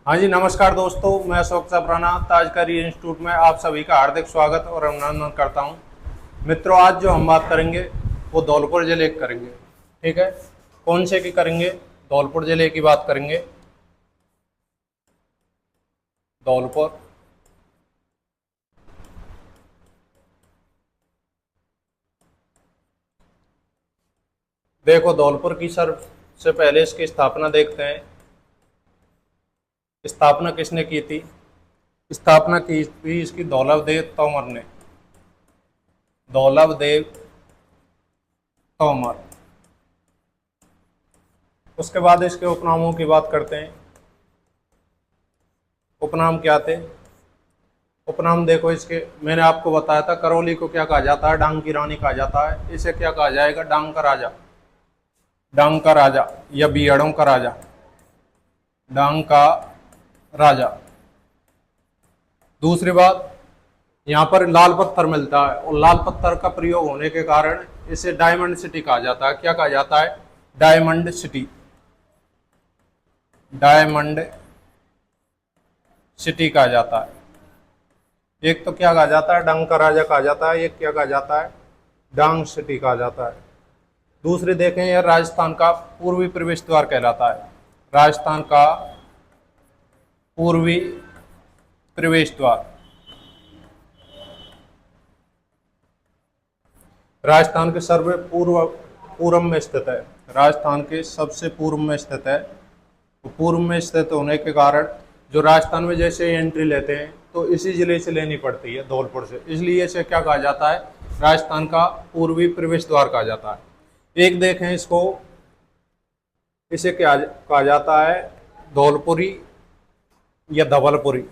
हाँ जी, नमस्कार दोस्तों। मैं अशोक चपराना ताजकारी इंस्टीट्यूट में आप सभी का हार्दिक स्वागत और अभिनंदन करता हूँ। मित्रों, आज जो हम बात करेंगे वो धौलपुर जिले की करेंगे। ठीक है, कौन से की करेंगे? धौलपुर जिले की बात करेंगे। धौलपुर देखो, धौलपुर की सबसे पहले इसकी स्थापना देखते हैं। स्थापना किसने की थी? स्थापना की थी इसकी दौलभदेव तोमर ने। दौलभदेव तोमर। उसके बाद इसके उपनामों की बात करते हैं। उपनाम क्या थे? उपनाम देखो इसके, मैंने आपको बताया था करौली को क्या कहा जाता है? डांग की रानी कहा जाता है। इसे क्या कहा जाएगा? डांग का राजा। डांग का राजा या बियड़ों का राजा। डांग का राजा। दूसरी बात, यहाँ पर लाल पत्थर मिलता है और लाल पत्थर का प्रयोग होने के कारण इसे डायमंड सिटी कहा जाता है। क्या कहा जाता है? Diamond city. डायमंड सिटी कहा जाता है। एक तो क्या कहा जाता है? डांग का राजा कहा जाता है। एक क्या कहा जाता है? डांग सिटी कहा जाता है। दूसरे देखें, यह राजस्थान का पूर्वी प्रवेश द्वार कहलाता है। राजस्थान का पूर्वी प्रवेश द्वार। राजस्थान के सर्व पूर्व में स्थित है। राजस्थान के सबसे पूर्व में स्थित है। तो पूर्व में स्थित होने के कारण जो राजस्थान में जैसे एंट्री लेते हैं तो इसी जिले से लेनी पड़ती है, धौलपुर से। इसलिए इसे क्या कहा जाता है? राजस्थान का पूर्वी प्रवेश द्वार कहा जाता है। एक देखें इसको, इसे क्या कहा जाता है? धौलपुरी या धवलपुरी।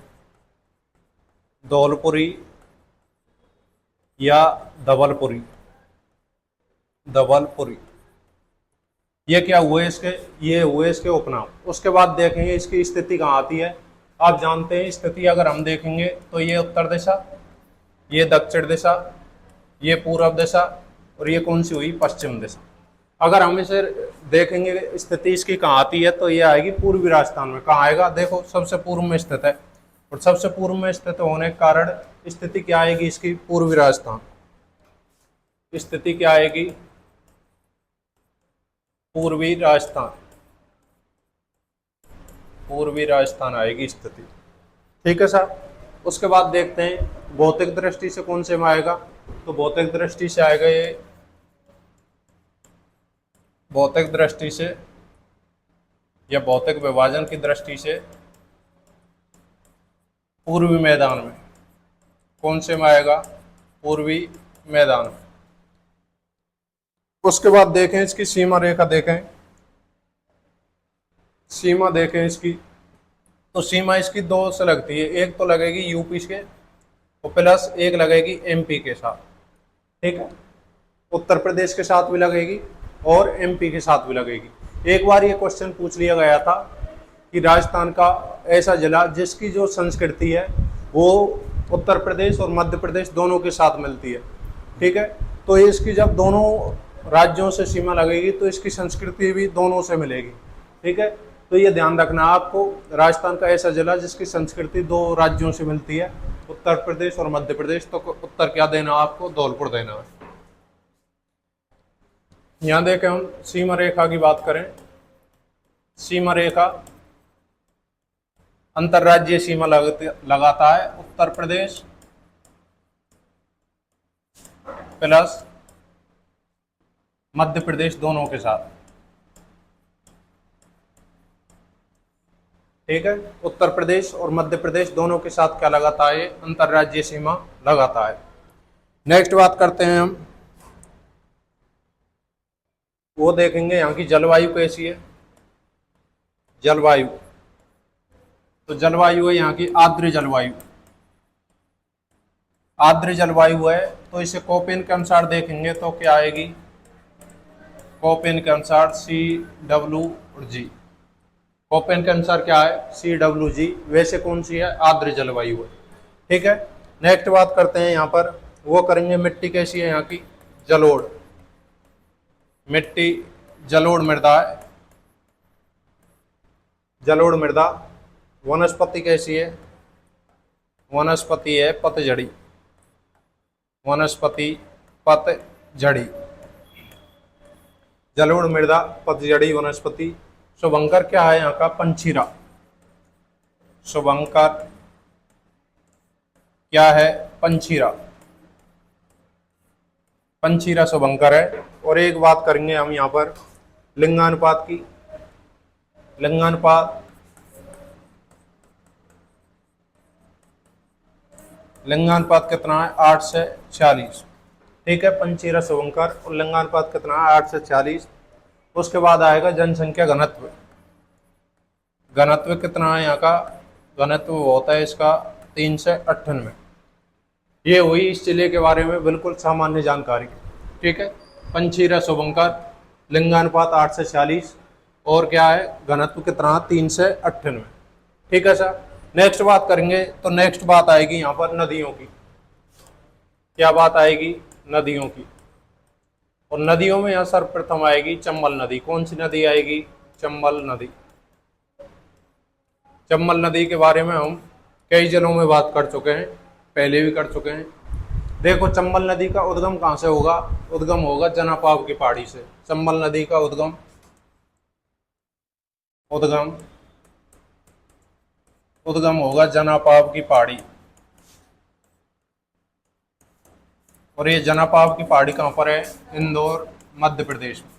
धौलपुरी या धवलपुरी। धवलपुरी। ये क्या हुए इसके? ये हुए इसके उपनाम। उसके बाद देखेंगे इसकी स्थिति कहाँ आती है। आप जानते हैं स्थिति अगर हम देखेंगे तो ये उत्तर दिशा, ये दक्षिण दिशा, ये पूर्व दिशा और ये कौन सी हुई? पश्चिम दिशा। अगर हम इसे देखेंगे स्थिति इसकी कहाँ आती है तो ये आएगी पूर्वी राजस्थान में। कहाँ आएगा? देखो, सबसे पूर्व में स्थित है और सबसे पूर्व में स्थित होने के कारण स्थिति क्या आएगी इसकी? पूर्वी राजस्थान। स्थिति क्या आएगी? पूर्वी राजस्थान। पूर्वी राजस्थान आएगी स्थिति। ठीक है सर। उसके बाद देखते हैं भौतिक दृष्टि से कौन से में आएगा। तो भौतिक दृष्टि से आएगा ये, भौतिक दृष्टि से या भौतिक विभाजन की दृष्टि से पूर्वी मैदान में। कौन से में आएगा? पूर्वी मैदान में। उसके बाद देखें इसकी सीमा रेखा देखें। सीमा देखें इसकी, तो सीमा इसकी दो से लगती है। एक तो लगेगी यूपी के और प्लस एक लगेगी एमपी के साथ। ठीक है, उत्तर प्रदेश के साथ भी लगेगी और एमपी के साथ भी लगेगी। एक बार ये क्वेश्चन पूछ लिया गया था कि राजस्थान का ऐसा जिला जिसकी जो संस्कृति है वो उत्तर प्रदेश और मध्य प्रदेश दोनों के साथ मिलती है। ठीक है, तो इसकी जब दोनों राज्यों से सीमा लगेगी तो इसकी संस्कृति भी दोनों से मिलेगी। ठीक है, तो ये ध्यान रखना आपको, राजस्थान का ऐसा जिला जिसकी संस्कृति दो राज्यों से मिलती है, उत्तर प्रदेश और मध्य प्रदेश। तो उत्तर क्या देना आपको? धौलपुर देना है। यहां देखें हम सीमा रेखा की बात करें। सीमा रेखा अंतरराज्यीय सीमा लगाता है उत्तर प्रदेश प्लस मध्य प्रदेश दोनों के साथ। ठीक है, उत्तर प्रदेश और मध्य प्रदेश दोनों के साथ क्या लगाता है? अंतरराज्यीय सीमा लगाता है। नेक्स्ट बात करते हैं हम, वो देखेंगे यहाँ की जलवायु कैसी है। जलवायु, तो जलवायु है यहाँ की आर्द्र जलवायु। आर्द्र जलवायु है तो इसे कोपेन के अनुसार देखेंगे तो क्या आएगी? कोपेन के अनुसार CWG। कोपेन के अनुसार क्या है? CWG। वैसे कौन सी है? आर्द्र जलवायु है। ठीक है, नेक्स्ट बात करते हैं यहाँ पर, वो करेंगे मिट्टी कैसी है यहाँ की? जलोढ़। मिट्टी जलोढ़ मृदा है। जलोढ़ मृदा वनस्पति कैसी है? वनस्पति है पतझड़ी, वनस्पति पतझड़ी। जलोढ़ मृदा पतझड़ी वनस्पति। शुभंकर क्या है यहाँ का? पंचीरा। शुभंकर क्या है? पंचीरा। पंचीरा शुभंकर है। और एक बात करेंगे हम यहाँ पर लिंगानुपात की। लिंगानुपात, लिंगानुपात कितना है? 8 से 46। ठीक है, पंचीरा शुभंकर। और लिंगानुपात कितना है? 8 से 46। उसके बाद आएगा जनसंख्या घनत्व। घनत्व कितना है यहाँ का? घनत्व होता है इसका 3 से 98। ये हुई इस जिले के बारे में बिल्कुल सामान्य जानकारी। ठीक है, पंचीरा शुभंकर, लिंगानुपात 8 से 46 और क्या है? घनत्व कितना? 3 से 98। ठीक है सर। नेक्स्ट बात करेंगे तो नेक्स्ट बात आएगी यहाँ पर नदियों की। क्या बात आएगी? नदियों की। और नदियों में यहाँ सर्वप्रथम आएगी चंबल नदी। कौन सी नदी आएगी? चंबल नदी। चंबल नदी के बारे में हम कई जिलों में बात कर चुके हैं, पहले भी कर चुके हैं। देखो, चंबल नदी का उद्गम कहाँ से होगा? उद्गम होगा जनापाव की पहाड़ी से। चंबल नदी का उद्गम होगा जनापाव की पहाड़ी। और ये जनापाव की पहाड़ी कहाँ पर है? इंदौर, मध्य प्रदेश में।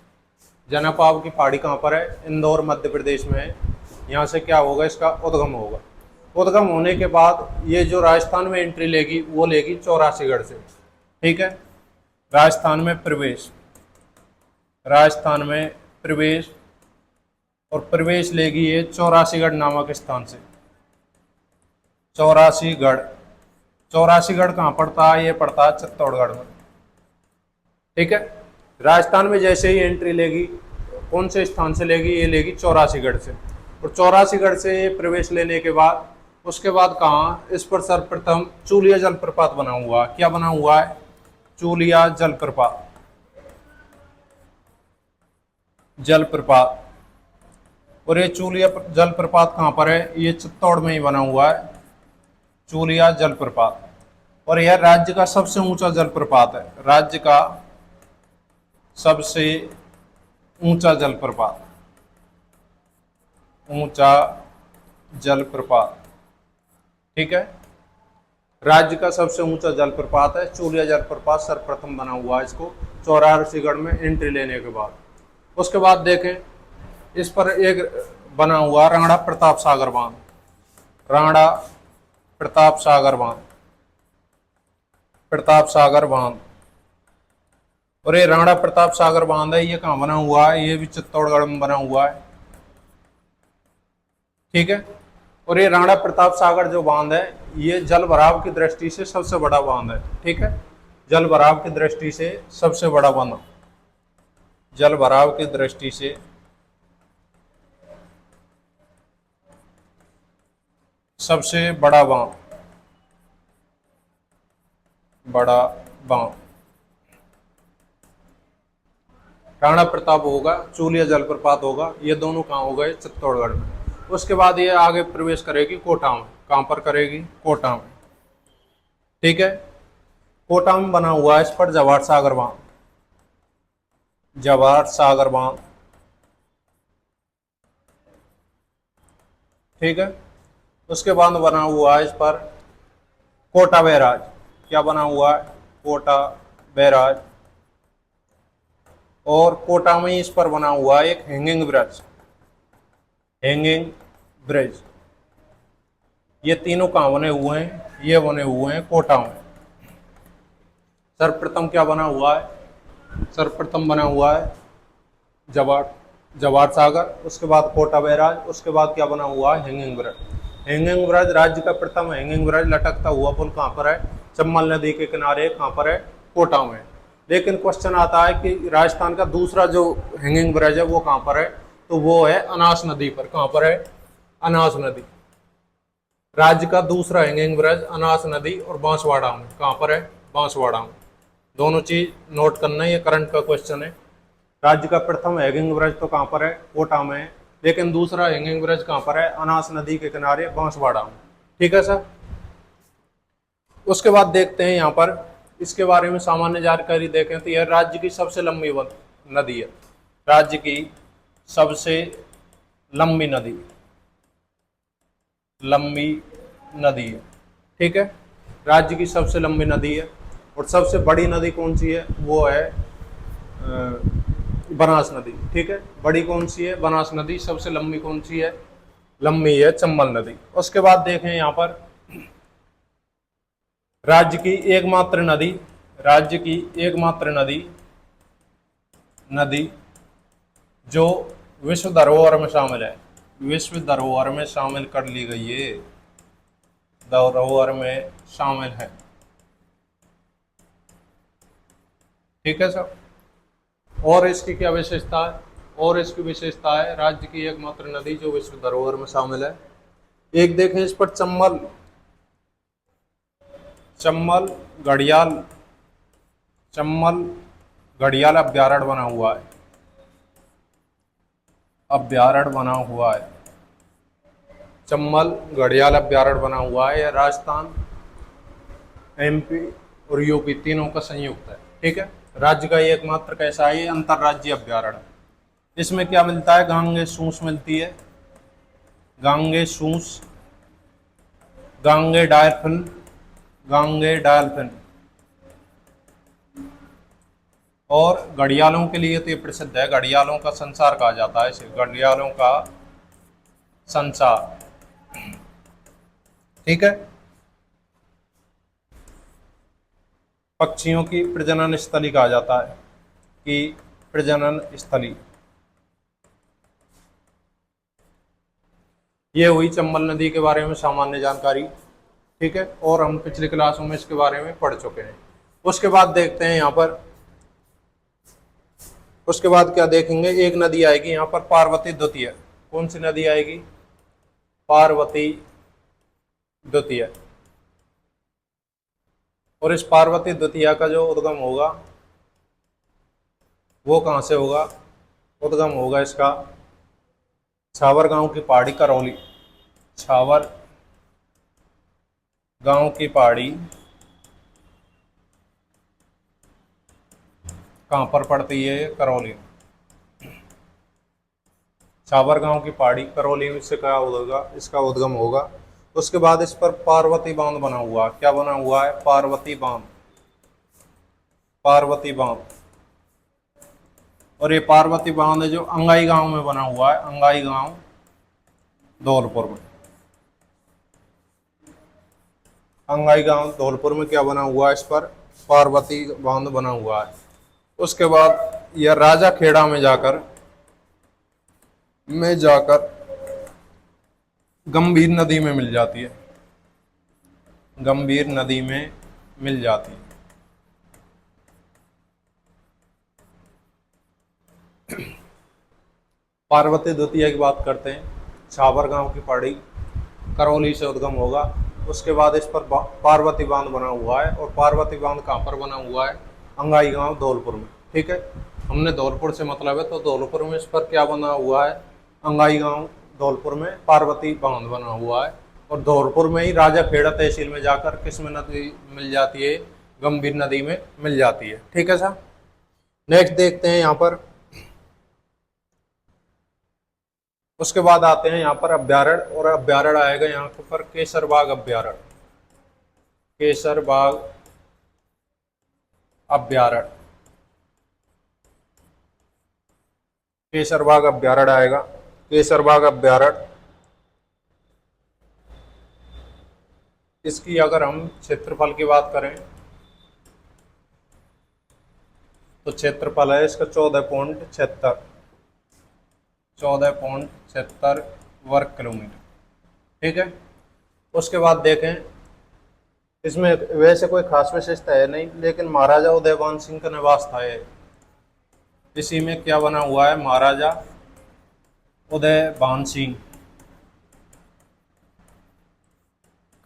जनापाव की पहाड़ी कहाँ पर है? इंदौर, मध्य प्रदेश में है। यहाँ से क्या होगा? इसका उद्गम होगा। उद्गम होने के बाद ये जो राजस्थान में एंट्री लेगी वो लेगी चौरासीगढ़ से। ठीक है, राजस्थान में प्रवेश, राजस्थान में प्रवेश, और प्रवेश लेगी ये चौरासीगढ़ नामक स्थान से। चौरासीगढ़। चौरासीगढ़ कहाँ पड़ता है? ये पड़ता है चित्तौड़गढ़ में। ठीक है, राजस्थान में जैसे ही एंट्री लेगी, कौन से स्थान से लेगी? ये लेगी चौरासीगढ़ से। और चौरासीगढ़ से प्रवेश लेने के बाद उसके बाद कहाँ? इस पर सर्वप्रथम चूलिया जलप्रपात बना हुआ है। क्या बना हुआ है? चूलिया जलप्रपात। जलप्रपात। और ये चूलिया जलप्रपात कहाँ पर है? ये चित्तौड़ में ही बना हुआ है, चूलिया जलप्रपात। और यह राज्य का सबसे ऊंचा जलप्रपात है। राज्य का सबसे ऊंचा जलप्रपात, ऊंचा जलप्रपात। ठीक है, राज्य का सबसे ऊंचा जलप्रपात है चूलिया जलप्रपात। सर्वप्रथम बना हुआ है इसको चौरासीगढ़ में एंट्री लेने के बाद। उसके बाद देखें, इस पर एक बना हुआ राणा प्रताप सागर बांध। राणा प्रताप सागर बांध, प्रताप सागर बांध। और ये राणा प्रताप सागर बांध है, ये कहाँ बना हुआ है? ये भी चित्तौड़गढ़ में बना हुआ है। ठीक है, और ये राणा प्रताप सागर जो बांध है, ये जल भराव की दृष्टि से सबसे बड़ा बांध है। ठीक है, जल भराव की दृष्टि से सबसे बड़ा बांध, जल भराव की दृष्टि से सबसे बड़ा बांध, बड़ा बांध। राणा प्रताप होगा, चूलिया जलप्रपात होगा, ये दोनों कहाँ हो गए? चित्तौड़गढ़ में। उसके बाद ये आगे प्रवेश करेगी कोटा में। कहाँ पर करेगी? कोटा में। ठीक है, कोटा में बना हुआ है इस पर जवाहर सागर बांध, जवाहर सागर बांध। ठीक है, उसके बाद बना हुआ है इस पर कोटा बैराज। क्या बना हुआ है? कोटा बैराज। और कोटा में इस पर बना हुआ है एक हैंगिंग ब्रिज, हैंगिंग ब्रिज। ये तीनों कहाँ बने हुए हैं? ये बने हुए हैं कोटा में। सर्वप्रथम क्या बना हुआ है? सर्वप्रथम बना हुआ है जवाहर सागर, उसके बाद कोटा बैराज, उसके बाद क्या बना हुआ है? Hanging bridge. हैंगिंग ब्रिज राज्य का प्रथम हैंगिंग ब्रिज लटकता हुआ पुल कहाँ पर है? चंबल नदी के किनारे। कहाँ पर है? कोटा में। लेकिन क्वेश्चन आता है कि राजस्थान का दूसरा जो हैंगिंग ब्रिज है वो कहाँ पर है? तो वो है अनास नदी पर। कहाँ पर है? अनास नदी। राज्य का दूसरा हैंगिंग ब्रिज अनास नदी और बांसवाड़ा में। कहाँ पर है? बांसवाड़ा में। दोनों चीज नोट करना, ये करंट का क्वेश्चन है। राज्य का प्रथम हैंगिंग ब्रिज तो कहाँ पर है? कोटा में है। लेकिन दूसरा हैंगिंग ब्रिज कहाँ पर है, अनास नदी के किनारे बांसवाड़ा में। ठीक है सर। उसके बाद देखते हैं यहाँ पर इसके बारे में सामान्य जानकारी देखें तो यह राज्य की सबसे लंबी नदी है, राज्य की सबसे लंबी नदी है। ठीक है, राज्य की सबसे लंबी नदी है। और सबसे बड़ी नदी कौन सी है, वो है बनास नदी। ठीक है, बड़ी कौन सी है, बनास नदी। सबसे लंबी कौन सी है, लंबी है चंबल नदी। उसके बाद देखें यहाँ पर राज्य की एकमात्र नदी जो विश्व धरोहर में शामिल है, विश्व धरोहर में शामिल कर ली गई है, धरोहर में शामिल है। ठीक है सर। और इसकी क्या विशेषता है, और इसकी विशेषता है राज्य की एकमात्र नदी जो विश्व धरोहर में शामिल है। एक देखें इस पर चंबल घड़ियाल अभ्यारण्य बना हुआ है, चंबल घड़ियाल अभ्यारण्य बना हुआ है। यह राजस्थान, एमपी और यूपी तीनों का संयुक्त है। ठीक है, राज्य का एकमात्र कैसा है, ये अंतरराज्यीय अभ्यारण्य। इसमें क्या मिलता है, गांगे सूस मिलती है, गांगे डाल्फिन और घड़ियालों के लिए तो ये प्रसिद्ध है, घड़ियालों का संसार कहा जाता है इसे, घड़ियालों का संसार। ठीक है, पक्षियों की प्रजनन स्थली कहा जाता है, कि प्रजनन स्थली। ये हुई चंबल नदी के बारे में सामान्य जानकारी। ठीक है, और हम पिछली क्लासों में इसके बारे में पढ़ चुके हैं। उसके बाद देखते हैं यहाँ पर, उसके बाद क्या देखेंगे, एक नदी आएगी यहाँ पर पार्वती द्वितीय। कौन सी नदी आएगी, पार्वती द्वितीय। और इस पार्वती द्वितीय का जो उद्गम होगा वो कहाँ से होगा, उद्गम होगा इसका छावर गांव की पहाड़ी करौली, छावर गांव की पहाड़ी कहाँ पर पड़ती है, करौली। छावर गांव की पहाड़ी करौली से क्या होगा, इसका उद्गम होगा। उसके बाद इस पर पार्वती बांध बना हुआ, क्या बना हुआ है, पार्वती बांध। और ये पार्वती बांध है जो अंगाई गांव में बना हुआ है, अंगाई गांव धौलपुर में, अंगाई गांव धौलपुर में क्या बना हुआ है, इस पर पार्वती बांध बना हुआ है। उसके बाद यह राजा खेड़ा में जाकर गंभीर नदी में मिल जाती है, गंभीर नदी में मिल जाती है। पार्वती द्वितीय की बात करते हैं, छावर गांव की पहाड़ी करौली से उद्गम होगा। उसके बाद इस पर पार्वती बांध बना हुआ है, और पार्वती बांध कहाँ पर बना हुआ है, अंगाई गांव धौलपुर में। ठीक है, हमने धौलपुर से मतलब है, तो धौलपुर में इस पर क्या बना हुआ है, अंगाई गांव धौलपुर में पार्वती बांध बना हुआ है। और धौलपुर में ही राजा खेड़ा तहसील में जाकर किस में नदी मिल जाती है, गंभीर नदी में मिल जाती है। ठीक है सर। नेक्स्ट देखते हैं यहाँ पर, उसके बाद आते हैं यहाँ पर अभ्यारण्य, और अभ्यारण्य आएगा यहाँ पर केसरबाग अभ्यारण्य, केसरबाग अभ्यारण्य, केसरबाग अभ्यारण्य आएगा, केसरबाग अभ्यारण्य। इसकी अगर हम क्षेत्रफल की बात करें तो क्षेत्रफल है इसका 14.76 वर्ग किलोमीटर। ठीक है, उसके बाद देखें, इसमें वैसे कोई खास विशेषता है नहीं, लेकिन महाराजा उदयभान सिंह का निवास था ये, इसी में क्या बना हुआ है, महाराजा उदयभान सिंह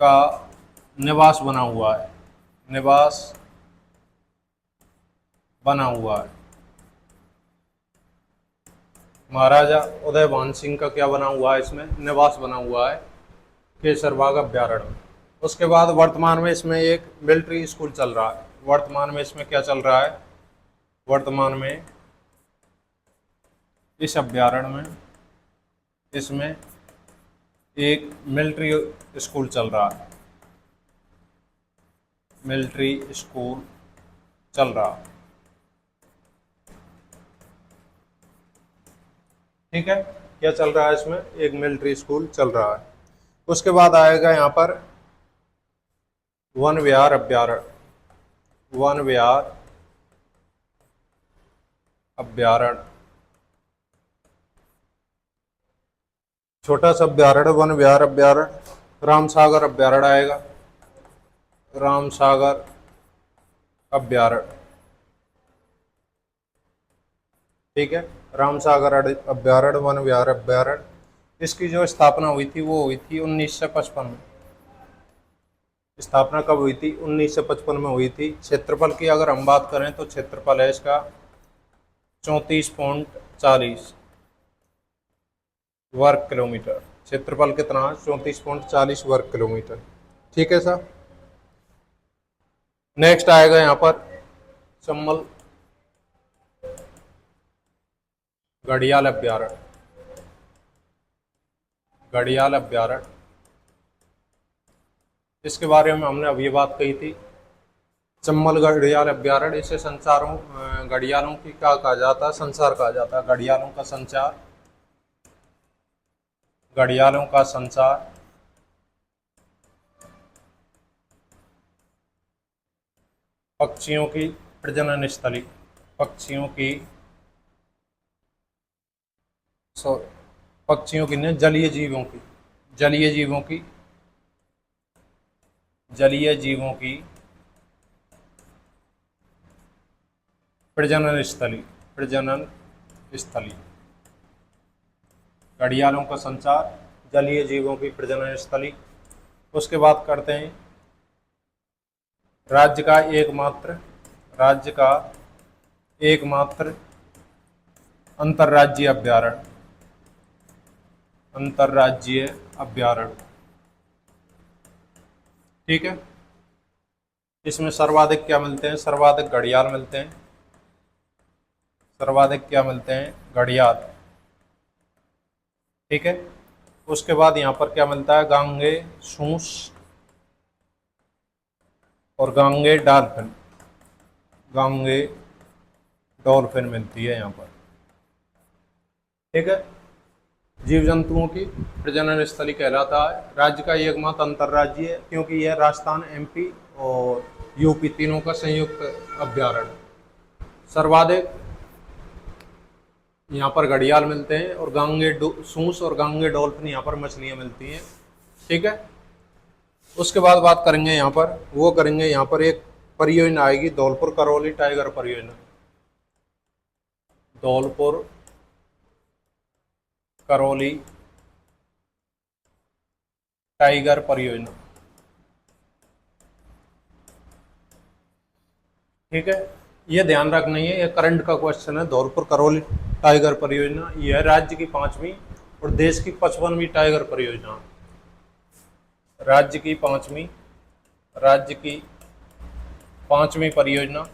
का निवास बना हुआ है, निवास बना हुआ है। महाराजा उदयभान सिंह का क्या बना हुआ है, इसमें निवास बना हुआ है केसरबाग अभ्यारण्य। उसके बाद वर्तमान में इसमें एक मिलिट्री स्कूल चल रहा है। वर्तमान में इसमें क्या चल रहा है, वर्तमान में इस अभ्यारण्य में इसमें एक मिलिट्री स्कूल चल रहा है, मिलिट्री स्कूल चल रहा है। ठीक है, क्या चल रहा है इसमें, एक मिलिट्री स्कूल चल रहा है। उसके बाद आएगा यहाँ पर वन विहार अभ्यारण्य, वन विहार अभ्यारण्य, छोटा सा अभ्यारण्य वन विहार अभ्यारण्य। रामसागर अभ्यारण्य आएगा, रामसागर अभ्यारण्य। ठीक है, रामसागर अभ्यारण्य वन विहार अभ्यारण्य। इसकी जो स्थापना हुई थी वो हुई थी 1955 में। स्थापना कब हुई थी, 1955 में हुई थी। क्षेत्रफल की अगर हम बात करें तो क्षेत्रफल है इसका 34.40 वर्ग किलोमीटर। क्षेत्रफल कितना है, 34.40 वर्ग किलोमीटर। ठीक है सर। नेक्स्ट आएगा यहाँ पर चम्बल घड़ियाल अभ्यारण्य, घड़ियाल अभ्यारण्य। इसके बारे में हमने अभी बात कही थी। चम्बल घड़ियाल अभ्यारण्य, इसे संचारों घड़ियालों की क्या कहा जाता है, संचार कहा जाता है, घड़ियालों का संचार, घड़ियालों का संचार। पक्षियों की प्रजनन स्थली, पक्षियों की पक्षियों की नहीं, जलीय जीवों की, जलीय जीवों की, जलीय जीवों की प्रजनन स्थली, प्रजनन स्थली। घड़ियालों का संचार, जलीय जीवों की प्रजनन स्थली। उसके बाद करते हैं राज्य का एकमात्र, राज्य का एकमात्र अंतर्राज्यीय अभ्यारण्य, अंतर्राज्यीय अभ्यारण्य। ठीक है, इसमें सर्वाधिक क्या मिलते हैं, सर्वाधिक घड़ियाल मिलते हैं, सर्वाधिक क्या मिलते हैं, घड़ियाल। ठीक है, उसके बाद यहाँ पर क्या मिलता है, गांगे सूस और गांगे डॉल्फिन, गांगे डॉल्फिन मिलती है यहाँ पर। ठीक है, जीव जंतुओं की प्रजनन स्थली कहलाता है। राज्य का एकमात्र अंतर्राज्यीय, क्योंकि यह राजस्थान, एमपी और यूपी तीनों का संयुक्त अभ्यारण्य। सर्वाधिक यहाँ पर घड़ियाल मिलते हैं और गांगे सूस और गांगे डॉल्फिन यहाँ पर मछलियाँ मिलती हैं। ठीक है, उसके बाद बात करेंगे यहाँ पर, वो करेंगे यहाँ पर एक परियोजना आएगी, धौलपुर करौली टाइगर परियोजना, धौलपुर करौली टाइगर परियोजना। ठीक है, ये ध्यान रखना है, ये करंट का क्वेश्चन है। धौलपुर करौली टाइगर परियोजना यह राज्य की 5वीं और देश की 55वीं टाइगर परियोजना, राज्य की 5वीं, राज्य की 5वीं परियोजना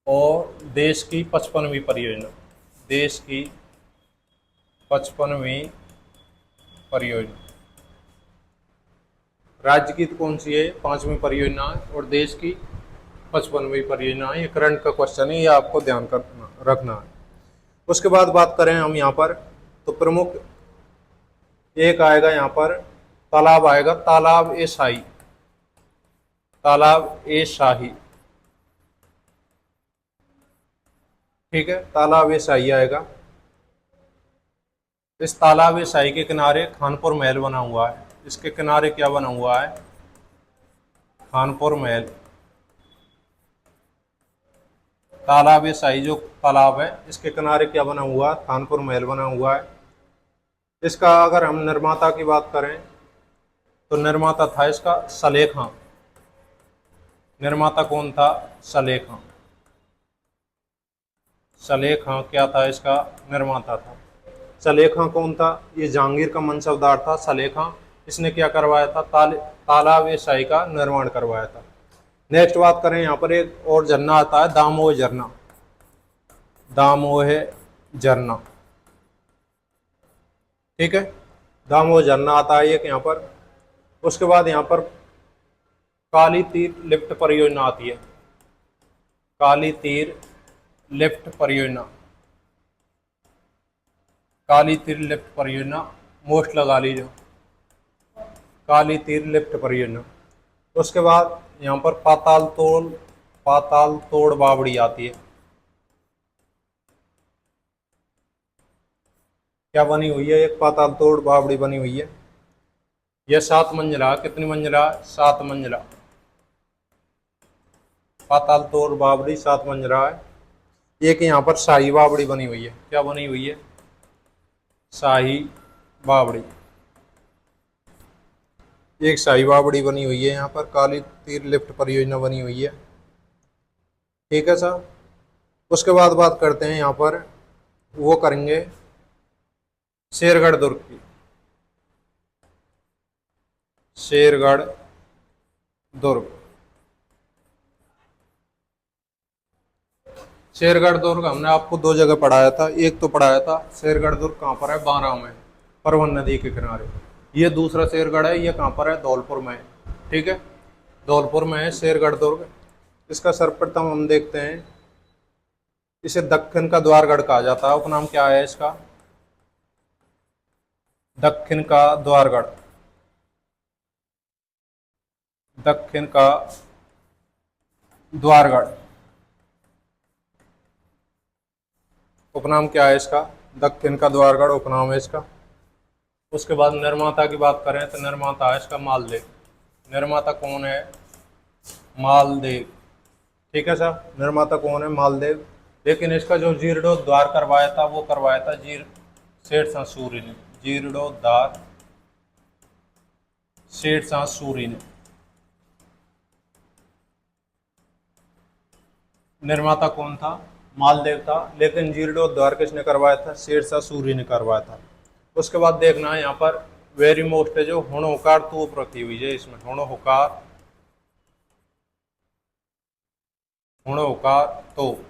और देश की 55वीं परियोजना, देश की 55वीं परियोजना। राज्य की तो कौन सी है, 5वीं परियोजना है, और देश की 55वीं परियोजना है। ये करंट का क्वेश्चन है, ये आपको ध्यान रखना है। उसके बाद बात करें हम यहाँ पर, तो प्रमुख एक आएगा यहाँ पर तालाब आएगा, तालाब ए शाही, तालाब ए शाही। ठीक है, तालाब ए शाही आएगा। इस तालाब ए शाही के किनारे खानपुर महल बना हुआ है। इसके किनारे क्या बना हुआ है, खानपुर महल। तालाब ए शाही जो तालाब है, इसके किनारे क्या बना हुआ है, खानपुर महल बना हुआ है। इसका अगर हम निर्माता की बात करें तो निर्माता था इसका सलेह खां। निर्माता कौन था, सलेह खां। सलेखा क्या था, इसका निर्माता था। सलेखा कौन था? ये जहांगीर का मनसबदार था सलेखा। इसने क्या करवाया था? तालाब ए शाही का निर्माण करवाया था। नेक्स्ट बात करें, यहाँ पर एक और झरना आता है, दामोह झरना। दामोह झरना, ठीक है, दामोह झरना आता है एक यहाँ पर। उसके बाद यहाँ पर काली तीर लिफ्ट परियोजना आती है। काली तीर लिफ्ट परियोजना, काली तीर लिफ्ट परियोजना मोस्ट लगा लीजिए, काली तीर लिफ्ट परियोजना। उसके बाद यहाँ पर पाताल तोड़ बावड़ी आती है। क्या बनी हुई है? एक पाताल तोड़ बावड़ी बनी हुई है। यह 7 मंजिला, कितनी मंजिला? 7 मंजिला। पाताल तोड़ बावड़ी 7 मंजिला है। एक यहाँ पर शाही बावड़ी बनी हुई है। क्या बनी हुई है? शाही बावड़ी। एक शाही बावड़ी बनी हुई है यहाँ पर, काली तीर लिफ्ट परियोजना बनी हुई है, ठीक है सर। उसके बाद बात करते हैं यहाँ पर, वो करेंगे शेरगढ़ दुर्ग की। शेरगढ़ दुर्ग, शेरगढ़ दुर्ग हमने आपको 2 जगह पढ़ाया था। एक तो पढ़ाया था शेरगढ़ दुर्ग कहाँ पर है? बारां में, परवन नदी के किनारे। ये दूसरा शेरगढ़ है, ये कहाँ पर है? धौलपुर में, ठीक है, धौलपुर में है शेरगढ़ दुर्ग। इसका सर्वप्रथम हम देखते हैं, इसे दक्षिण का द्वारगढ़ कहा जाता है। उपनाम क्या है इसका? दक्षिण का द्वारगढ़, दक्षिण का द्वारगढ़, उपनाम क्या है इसका? दक्षिण का द्वारगढ़ उपनाम है इसका। उसके बाद निर्माता की बात करें तो निर्माता है इसका मालदेव। निर्माता कौन है? मालदेव, ठीक है सर, निर्माता कौन है? मालदेव। लेकिन इसका जो जीर्णोद्धार करवाया था वो करवाया था सेठ शाह सूरी ने। जीर्णोद्धार सेठ शाह सूरी ने। निर्माता कौन था? मालदेव था। लेकिन जीर्णोद्धार किसने करवाया था? सेठ शाह सूरी ने करवाया था। उसके बाद देखना है यहाँ पर वेरी मोस्ट है जो हुणोकार तोप रखी हुई है इसमें। हुणोकार तोप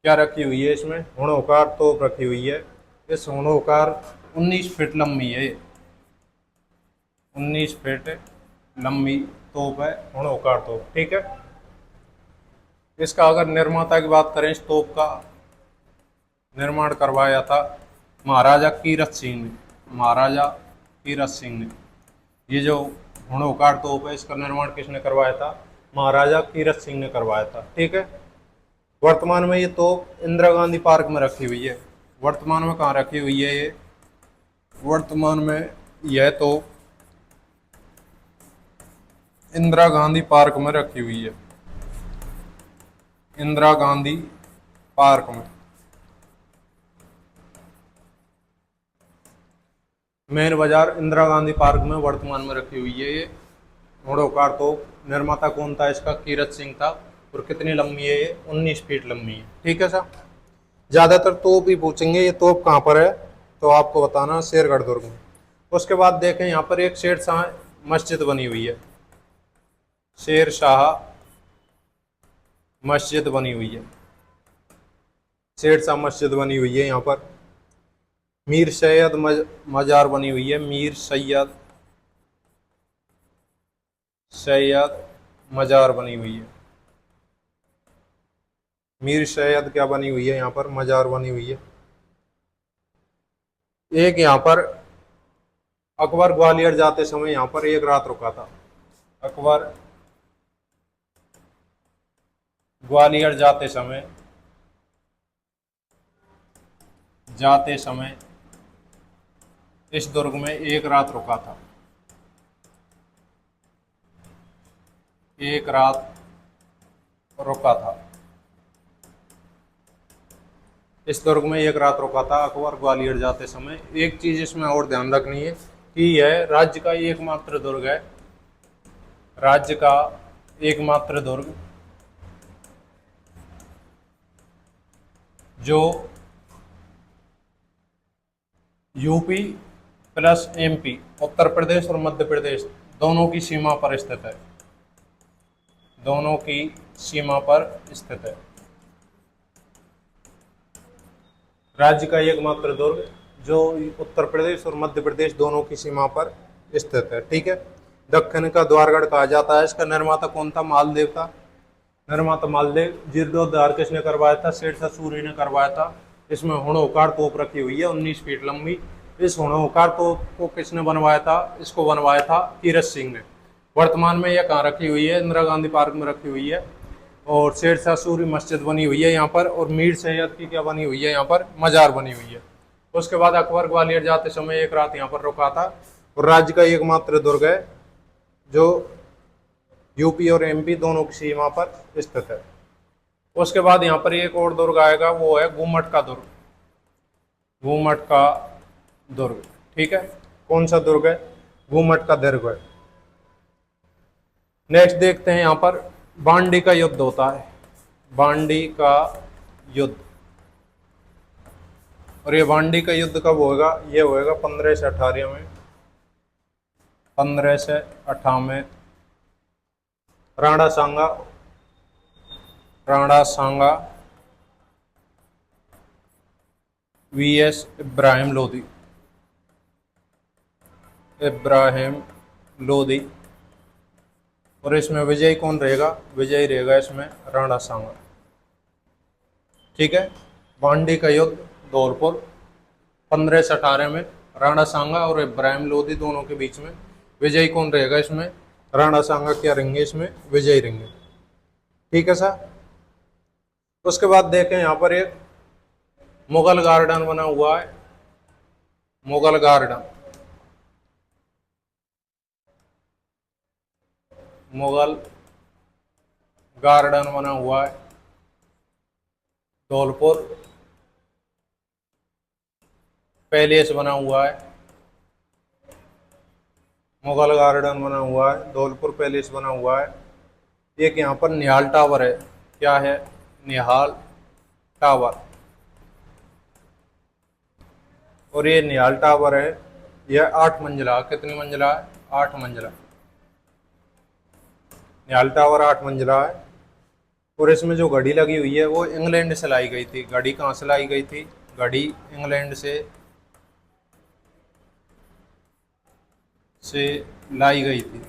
क्या रखी हुई है इसमें? हुणोकार तोप रखी हुई है। इस हुणोकार 19 फीट लंबी है, 19 फीट लंबी तोप है हुणोकार तोप, ठीक है। इसका अगर निर्माता की बात करें, इस तोप का निर्माण करवाया था महाराजा कीरत सिंह ने। महाराजा कीरत सिंह ने। ये जो हुणोकार तोप है इसका निर्माण किसने करवाया था? महाराजा कीरत सिंह ने करवाया था, ठीक है। वर्तमान में ये तोप इंदिरा गांधी पार्क में रखी हुई है। वर्तमान में कहाँ रखी हुई है ये? वर्तमान में यह तोप इंदिरा गांधी पार्क में रखी हुई है। इंदिरा गांधी पार्क में, मेन बाजार इंदिरा गांधी पार्क में वर्तमान में रखी हुई है ये हुणोकार तोप। निर्माता कौन था इसका? कीरत सिंह था। और कितनी लंबी है ये? 19 फीट लंबी है, ठीक है सर। ज्यादातर तोप ही पूछेंगे, ये तोप कहाँ पर है तो आपको बताना शेरगढ़ दुर्ग में। उसके बाद देखें यहाँ पर एक शेर शाह मस्जिद बनी हुई है। शेर शाह मस्जिद बनी हुई है। शेर शाह मस्जिद बनी हुई है यहाँ पर। मीर सैयद मजार बनी हुई है। मीर सैयद मजार बनी हुई है। मीर सैयद क्या बनी हुई है? यहाँ पर मजार बनी हुई है। एक यहाँ पर अकबर ग्वालियर जाते समय यहाँ पर एक रात रुका था। अकबर ग्वालियर जाते समय इस दुर्ग में एक रात रुका था। एक रात रुका था इस दुर्ग में, एक रात रुका था अकबर ग्वालियर जाते समय। एक चीज इसमें और ध्यान रखनी है कि यह राज्य का एकमात्र दुर्ग है। राज्य का एकमात्र दुर्ग जो UP plus MP, Uttar Pradesh और मध्य प्रदेश दोनों की सीमा पर स्थित है, दोनों की सीमा पर स्थित है। राज्य का एकमात्र दुर्ग जो उत्तर प्रदेश और मध्य प्रदेश दोनों की सीमा पर स्थित है। ठीक है। दक्षिण का द्वारगढ़ कहा जाता है। इसका निर्माता कौन था? मालदेव था। निर्माता मालदेव। जीर्णोद्धार किसने करवाया था? शेरशाह सूरी ने करवाया था। इसमें हुणोकार तोप रखी हुई है 19 फीट लंबी। इस हुणोकार तोप को किसने बनवाया था? इसको बनवाया था कीरत सिंह ने। वर्तमान में यह कहाँ रखी हुई है? इंदिरा गांधी पार्क में रखी हुई है। और शेरशाह सूरी मस्जिद बनी हुई है यहाँ पर, और मीर सैयद की क्या बनी हुई है यहाँ पर? मजार बनी हुई है। उसके बाद अकबर ग्वालियर जाते समय एक रात यहाँ पर रुका था। और राज्य का एकमात्र दुर्ग है जो यूपी और एमपी दोनों की सीमा पर स्थित है। उसके बाद यहाँ पर एक और दुर्ग आएगा, वो है गुम्मट का दुर्ग। गुम्मट का दुर्ग। ठीक है। कौन सा दुर्ग है? गुम्मट का दुर्ग है। नेक्स्ट देखते हैं यहाँ पर बांडी का युद्ध होता है। बांडी का युद्ध। और ये बांडी का युद्ध कब होगा? ये होएगा 15 से 18 में। 15 से 18 राणा सांगा, राणा सांगा वीएस इब्राहिम लोधी, इब्राहिम लोधी। और इसमें विजयी कौन रहेगा? विजयी रहेगा इसमें राणा सांगा। ठीक है। बांडी का युद्ध धौलपुर 15 से 18 में राणा सांगा और इब्राहिम लोधी दोनों के बीच में। विजयी कौन रहेगा इसमें? राणा सांगा क्या रहेंगे इसमें? विजयी रहेंगे। ठीक है सर। उसके बाद देखें यहाँ पर एक मुगल गार्डन बना हुआ है। मुगल गार्डन। मुगल गार्डन बना हुआ है धौलपुर। पैलेस बना हुआ है। मुगल गार्डन बना हुआ है, धौलपुर पैलेस बना हुआ है। एक यहाँ पर निहाल टावर है। क्या है? निहाल टावर। और ये निहाल टावर है, यह 8 मंजिला। कितनी मंजिला है? 8 मंजिला। निहाल टावर 8 मंजिला है। और इसमें जो घड़ी लगी हुई है वो इंग्लैंड से लाई गई थी। घड़ी कहाँ से लाई गई थी? घड़ी इंग्लैंड से लाई गई थी।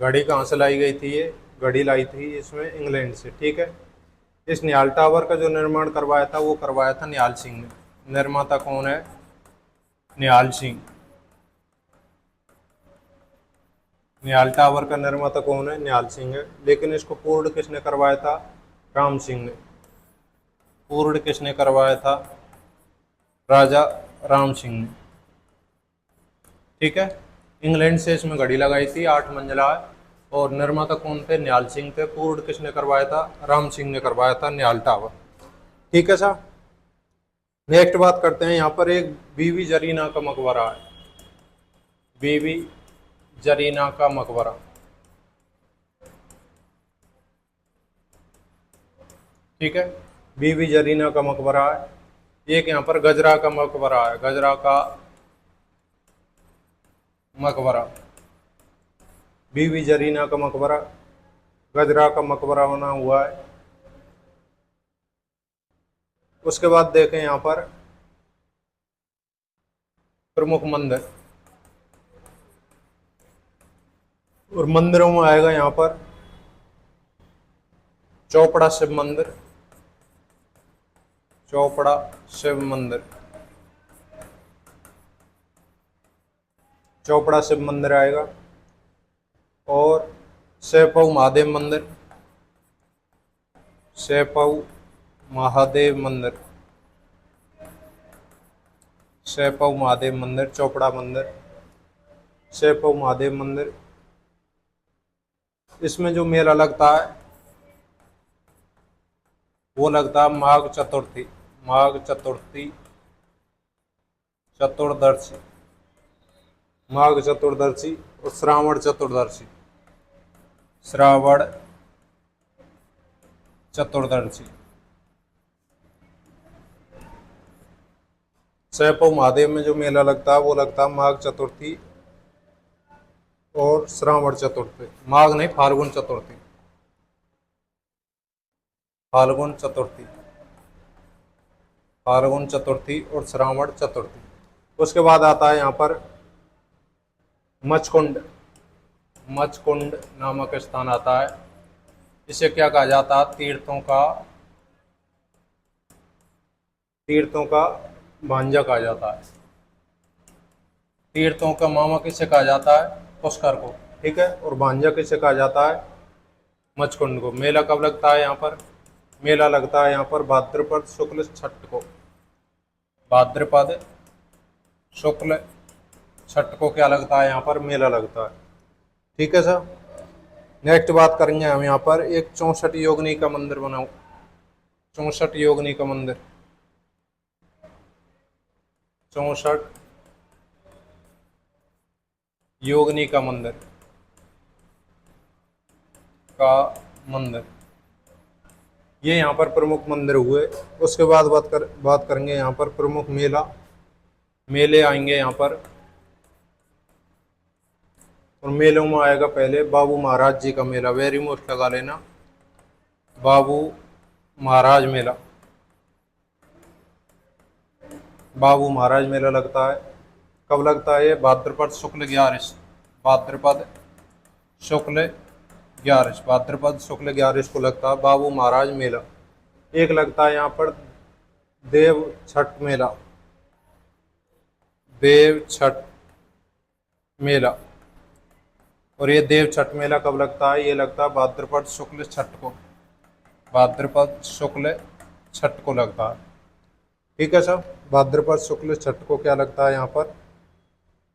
घड़ी कहाँ से लाई गई थी? ये घड़ी लाई थी इसमें इंग्लैंड से। ठीक है। इस निहाल टावर का जो निर्माण करवाया था वो करवाया था निहाल सिंह ने। निर्माता कौन है? निहाल सिंह। निहाल टावर का निर्माता कौन है? निहाल सिंह है। लेकिन इसको पूर्ण किसने करवाया था? राम सिंह ने। पूर्ण किसने करवाया था? राजा राम सिंह ने। ठीक है। इंग्लैंड से इसमें घड़ी लगाई थी, 8 मंजिला है। और निर्माता कौन थे? निहाल सिंह थे। पूर्ण किसने करवाया था? राम सिंह ने करवाया था निहाल टावर। ठीक है सर। नेक्स्ट बात करते हैं, यहाँ पर एक बीबी जरीना का मकबरा है। बीबी जरीना का मकबरा। ठीक है। बीबी जरीना का मकबरा है। एक यहाँ पर गजरा का मकबरा है। गजरा का मकबरा। बीबी जरीना का मकबरा, गजरा का मकबरा बना हुआ है। उसके बाद देखें यहाँ पर प्रमुख मंदिर। और मंदिरों में आएगा यहाँ पर चौपड़ा शिव मंदिर। चौपड़ा शिव मंदिर। चौपड़ा शिव मंदिर आएगा। और सैपऊ महादेव मंदिर। सैपऊ महादेव मंदिर। सैपऊ महादेव मंदिर, चौपड़ा मंदिर, सैपऊ महादेव मंदिर। इसमें जो मेला लगता है वो लगता है माघ चतुर्थी। माघ चतुर्थी, चतुर्दशी, माघ चतुर्दशी और श्रावण चतुर्दशी। श्रावण चतुर्दशी। सैपो महादेव में जो मेला लगता है वो लगता है माघ चतुर्थी और श्रावण चतुर्थी। माघ नहीं, फाल्गुन चतुर्थी, फाल्गुन चतुर्थी, फाल्गुन चतुर्थी और श्रावण चतुर्थी। उसके बाद आता है यहाँ पर मचकुंड। मचकुंड नामक स्थान आता है। इसे क्या कहा जाता है? तीर्थों का भांजा कहा जाता है। तीर्थों का मामा किसे कहा जाता है? पुष्कर को, ठीक है। और भांजा किसे कहा जाता है? मचकुंड को। मेला कब लगता है यहाँ पर? मेला लगता है यहाँ पर भाद्रपद शुक्ल छठ को। भाद्रपद शुक्ल छठ को क्या लगता है यहाँ पर? मेला लगता है, ठीक है सर। नेक्स्ट बात करेंगे हम यहाँ पर एक 64 योगिनी का मंदिर बनाओ। 64 योगिनी का मंदिर, 64 योगिनी का मंदिर ये यहाँ पर प्रमुख मंदिर हुए। उसके बाद बात करेंगे यहाँ पर प्रमुख मेले आएंगे यहाँ पर। और मेलों में आएगा पहले बाबू महाराज जी का मेला, वेरी मोस्ट लगा लेना, बाबू महाराज मेला। बाबू महाराज मेला लगता है। कब लगता है? भाद्रपद शुक्ल 11, भाद्रपद शुक्ल 11, भाद्रपद शुक्ल 11 को लगता है बाबू महाराज मेला। एक लगता है यहाँ पर देव छठ मेला, देव छठ मेला। और ये देव छठ मेला कब लगता है? ये लगता है भाद्रपद शुक्ल छठ को, भाद्रपद शुक्ल छठ को लगता है, ठीक है सर। भाद्रपद शुक्ल छठ को क्या लगता है? यहाँ पर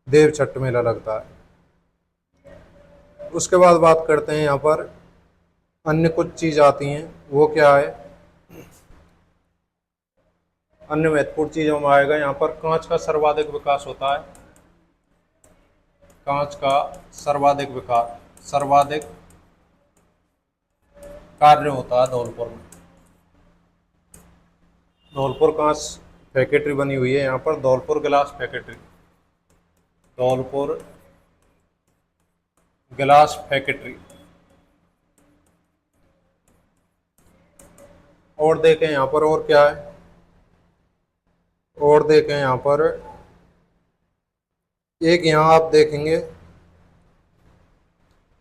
देव छठ मेला लगता है। उसके बाद बात करते हैं यहाँ पर अन्य कुछ चीज आती हैं, वो क्या है? अन्य महत्वपूर्ण चीजों में आएगा यहाँ पर कांच का सर्वाधिक विकास होता है। कांच का सर्वाधिक कार्य होता है धौलपुर में। धौलपुर कांच फैक्ट्री बनी हुई है यहाँ पर, धौलपुर गिलास फैक्ट्री, धौलपुर गिलास फैक्ट्री। और देखें यहाँ पर और क्या है? और देखें यहाँ पर एक, यहाँ आप देखेंगे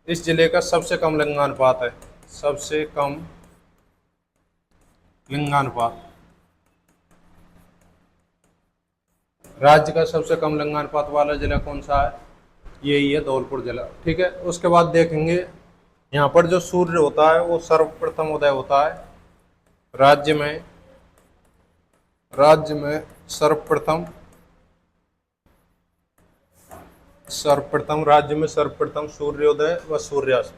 इस जिले का सबसे कम लिंगानुपात है, सबसे कम लिंगानुपात। राज्य का सबसे कम लिंगानुपात वाला जिला कौन सा है? यही है धौलपुर जिला, ठीक है। उसके बाद देखेंगे यहाँ पर जो सूर्य होता है वो सर्वप्रथम उदय होता है राज्य में सर्वप्रथम सूर्योदय व सूर्यास्त,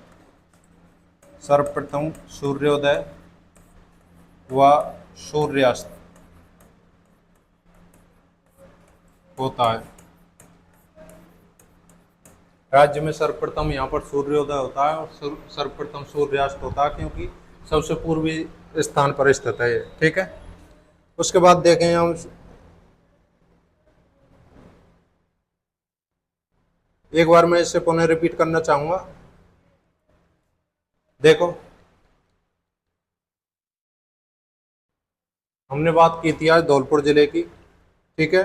सर्वप्रथम सूर्योदय व सूर्यास्त होता है राज्य में। सर्वप्रथम यहाँ पर सूर्योदय होता है और सर्वप्रथम सूर्यास्त होता है, क्योंकि सबसे पूर्वी स्थान पर स्थित है, ठीक है। उसके बाद देखें हम एक बार मैं इसे पुनः रिपीट करना चाहूंगा। देखो, हमने बात की थी आज धौलपुर जिले की, ठीक है।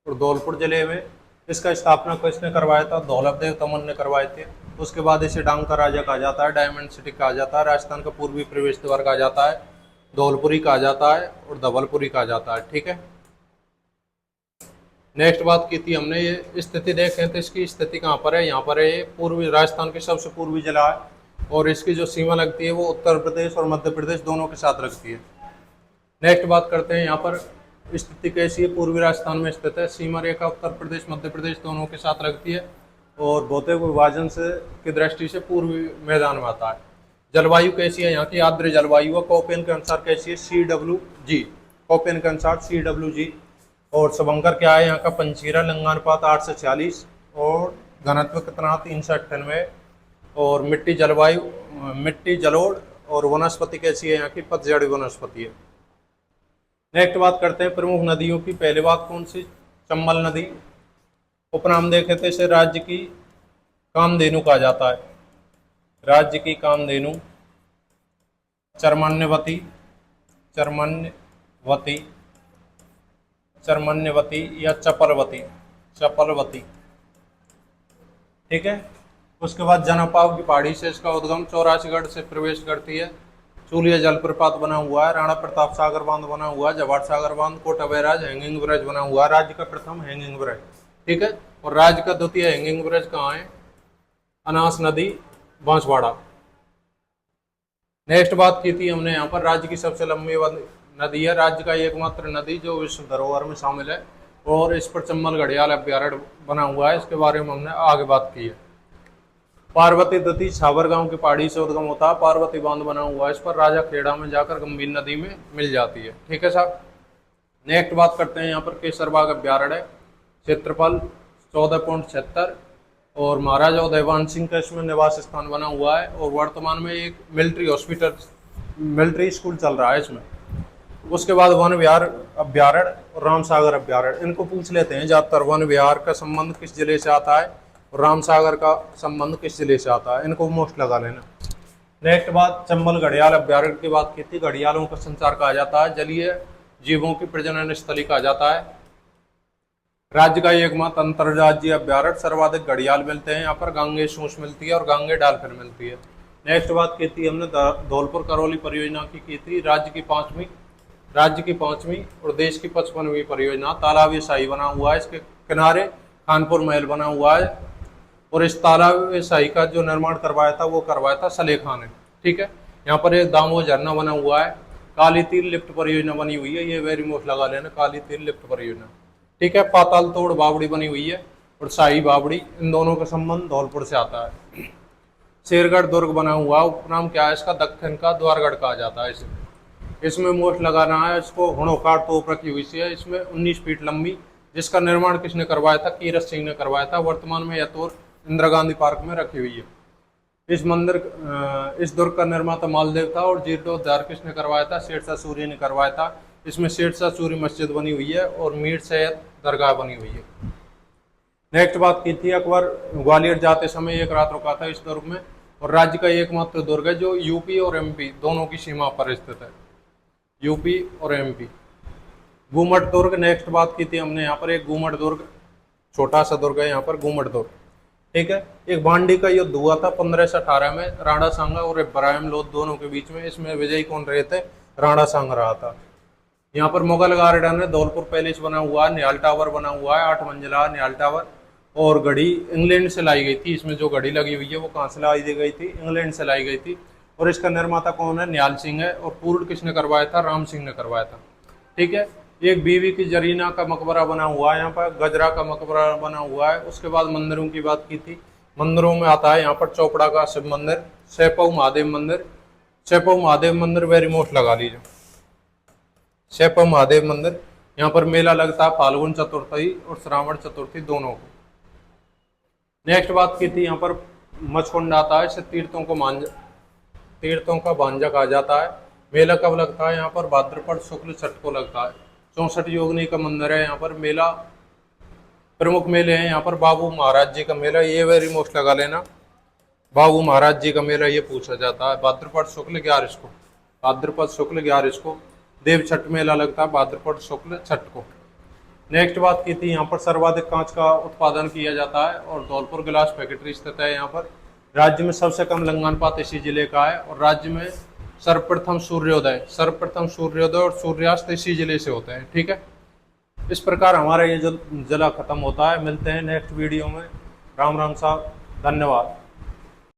और धौलपुर जिले में इसका स्थापना किसने करवाया था? दौलतदेव तमन ने करवाए थे। उसके बाद इसे डांग का राजा कहा जाता है, डायमंड सिटी कहा जाता है, राजस्थान का पूर्वी प्रवेश द्वार कहा जाता है, धौलपुरी कहा जाता है और धवलपुरी कहा जाता है, ठीक है। नेक्स्ट बात की थी हमने, ये स्थिति देखें तो इसकी स्थिति कहाँ पर है? यहाँ पर है, पूर्वी राजस्थान के सबसे पूर्वी जिला है और इसकी जो सीमा लगती है वो उत्तर प्रदेश और मध्य प्रदेश दोनों के साथ लगती है। नेक्स्ट बात करते हैं यहाँ पर स्थिति कैसी है? पूर्वी राजस्थान में स्थित है, सीमा रेखा उत्तर प्रदेश मध्य प्रदेश दोनों के साथ लगती है और भौतिक विभाजन से की दृष्टि से पूर्वी मैदान में आता है। जलवायु कैसी है? यहाँ की आर्द्र जलवायु है, कोपेन के अनुसार कैसी है? CWG, कोपेन के अनुसार CWG। और शुभंकर क्या है यहाँ का? पंचीरा, लिंगानुपात 8 से 46 और घनत्व कितना? 398। और मिट्टी जलोढ़ और वनस्पति कैसी है यहाँ की, पतझड़ी वनस्पति है। नेक्स्ट बात करते हैं प्रमुख नदियों की। पहली बात कौन सी, चंबल नदी। उपनाम देखे तो इसे राज्य की कामधेनु कहा जाता है, राज्य की कामधेनु। चर्मण्यवती, चर्मण्यवती, चर्मण्यवती या चपलवती, चपलवती, ठीक है। उसके बाद जनपाव की पहाड़ी से इसका उद्गम 84गढ़ से प्रवेश करती है। चूलिया जलप्रपात बना हुआ है, राणा प्रताप सागर बांध बना हुआ है, जवाहर सागर बांध, कोटा बैराज, हैंगिंग ब्रिज बना हुआ है। राज्य का प्रथम हैंगिंग ब्रिज, ठीक है। और राज्य का द्वितीय हैंगिंग ब्रिज कहाँ है, अनास नदी, बांसवाड़ा। नेक्स्ट बात की थी हमने यहाँ पर राज्य की सबसे लंबी नदी है, राज्य का एकमात्र नदी जो विश्व धरोहर में शामिल है, और इस पर चंबल घड़ियाल अभ्यारण्य बना हुआ है। इसके बारे में हमने आगे बात की है। पार्वती नदी छावर गांव की पहाड़ी से उद्गम होता है, पार्वती बांध बना हुआ है इस पर, राजा खेड़ा में जाकर गंभीर नदी में मिल जाती है, ठीक है साहब। नेक्स्ट बात करते हैं यहाँ पर केसरबाग अभ्यारण्य, क्षेत्रफल 14.76 और महाराजा उदयवान सिंह का इसमें निवास स्थान बना हुआ है, और वर्तमान में एक मिलिट्री हॉस्पिटल, मिलिट्री स्कूल चल रहा है इसमें। उसके बाद वन विहार अभ्यारण्य और रामसागर अभ्यारण्य, इनको पूछ लेते हैं ज्यादातर। वन विहार का संबंध किस जिले से आता है और रामसागर का संबंध किस जिले से आता है, इनको मोस्ट लगा लेना। नेक्स्ट बात चंबल घड़ियाल अभ्यारण्य की बात की थी। घड़ियालों का संचार कहा जाता है, जलीय जीवों की प्रजनन स्थली कहा जाता है। राज्य का एकमात्र अंतर्राज्यीय अभ्यारण्य, सर्वाधिक घड़ियाल मिलते हैं यहाँ पर, गांगे सूंस मिलती है और गांगे डॉल्फिन मिलती है। नेक्स्ट बात की थी हमने धौलपुर करौली परियोजना की थी। राज्य की पांचवी और देश की 55वीं परियोजना। तालाबी शाही बना हुआ है, इसके किनारे कानपुर महल बना हुआ है, और इस तालाबी शाही का जो निर्माण करवाया था वो करवाया था सलेह खान ने, ठीक है। यहाँ पर एक दामोह झरना बना हुआ है। काली तीर लिफ्ट परियोजना बनी हुई है, ये वेरी मोस्ट लगा लेना, काली तीर लिफ्ट परियोजना, ठीक है। पाताल तोड़ बावड़ी बनी हुई है और शाही बावड़ी, इन दोनों का संबंध धौलपुर से आता है। शेरगढ़ दुर्ग बना हुआ, उपनाम क्या है इसका, दक्षिण का द्वारगढ़ कहा जाता है इसे। इसमें मोस्ट लगाना है इसको, हुणोकार तोप रखी हुई है इसमें 19 फीट लंबी, जिसका निर्माण किसने करवाया था, कीरत सिंह ने करवाया था। वर्तमान में यह तोर इंदिरा गांधी पार्क में रखी हुई है। इस दुर्ग का निर्माता मालदेव था, और जीर्णोद्धार किसने करवाया था, शेरशाह सूरी ने करवाया था। इसमें शेरशाह सूरी मस्जिद बनी हुई है और मीर सैयद दरगाह बनी हुई है। नेक्स्ट बात की थी अकबर ग्वालियर जाते समय एक रात रुका था इस दुर्ग में, और राज्य का एकमात्र दुर्ग है जो यूपी और एमपी दोनों की सीमा पर स्थित है, यूपी और एमपी। गुमट दुर्ग, नेक्स्ट बात की थी हमने यहाँ पर, एक गुमट दुर्ग, छोटा सा दुर्ग है यहाँ पर गुमट दुर्ग, ठीक है। एक बांडी का युद्ध हुआ था 1518 में, राणा सांगा और इब्राहिम लोध दोनों के बीच में। इसमें विजयी कौन रहे थे, राणा सांगा रहा था। यहाँ पर मुगल गार्डन है, धौलपुर पैलेस बना हुआ है, निहाल टावर बना हुआ है, 8 मंजिला निहाल टावर, और घड़ी इंग्लैंड से लाई गई थी। इसमें जो घड़ी लगी हुई है वो कहाँ से लाई दी गई थी, इंग्लैंड से लाई गई थी, और इसका निर्माता कौन है, निहाल सिंह है, और पूर्ण किसने करवाया था, राम सिंह ने करवाया था, ठीक है। एक बीवी की जरीना का मकबरा बना हुआ है यहाँ पर, गजरा का मकबरा बना हुआ है। उसके बाद मंदिरों की बात की थी, मंदिरों में आता है यहाँ पर चौपड़ा का शिव मंदिर, सैपऊ महादेव मंदिर, सैपऊ महादेव मंदिर वेरी मोस्ट लगा लीजिए, सैपऊ महादेव मंदिर। यहाँ पर मेला लगता है फाल्गुन चतुर्थी और श्रावण चतुर्थी दोनों को। नेक्स्ट बात की थी यहाँ पर मचकुंड आता है, इसे तीर्थों का भांजा कहा जाता है। मेला कब लगता है यहाँ पर, भाद्रपद शुक्ल छठ को लगता है। 64 योगिनी का मंदिर है यहाँ पर। मेला, प्रमुख मेले हैं यहाँ पर, बाबू महाराज जी का मेला, ये वेरी मोस्ट लगा लेना, बाबू महाराज जी का मेला ये पूछा जाता है। भाद्रपद शुक्ल 11 को, भाद्रपद शुक्ल 11 को देव छठ मेला लगता है, भाद्रपद शुक्ल छठ को। नेक्स्ट बात की थी यहाँ पर सर्वाधिक कांच का उत्पादन किया जाता है, और धौलपुर गिलास फैक्ट्री स्थित है यहाँ पर। राज्य में सबसे कम लिंगानुपात इसी जिले का है, और राज्य में सर्वप्रथम सूर्योदय और सूर्यास्त इसी जिले से होते हैं, ठीक है। इस प्रकार हमारा ये जिला खत्म होता है। मिलते हैं नेक्स्ट वीडियो में। राम राम साहब, धन्यवाद।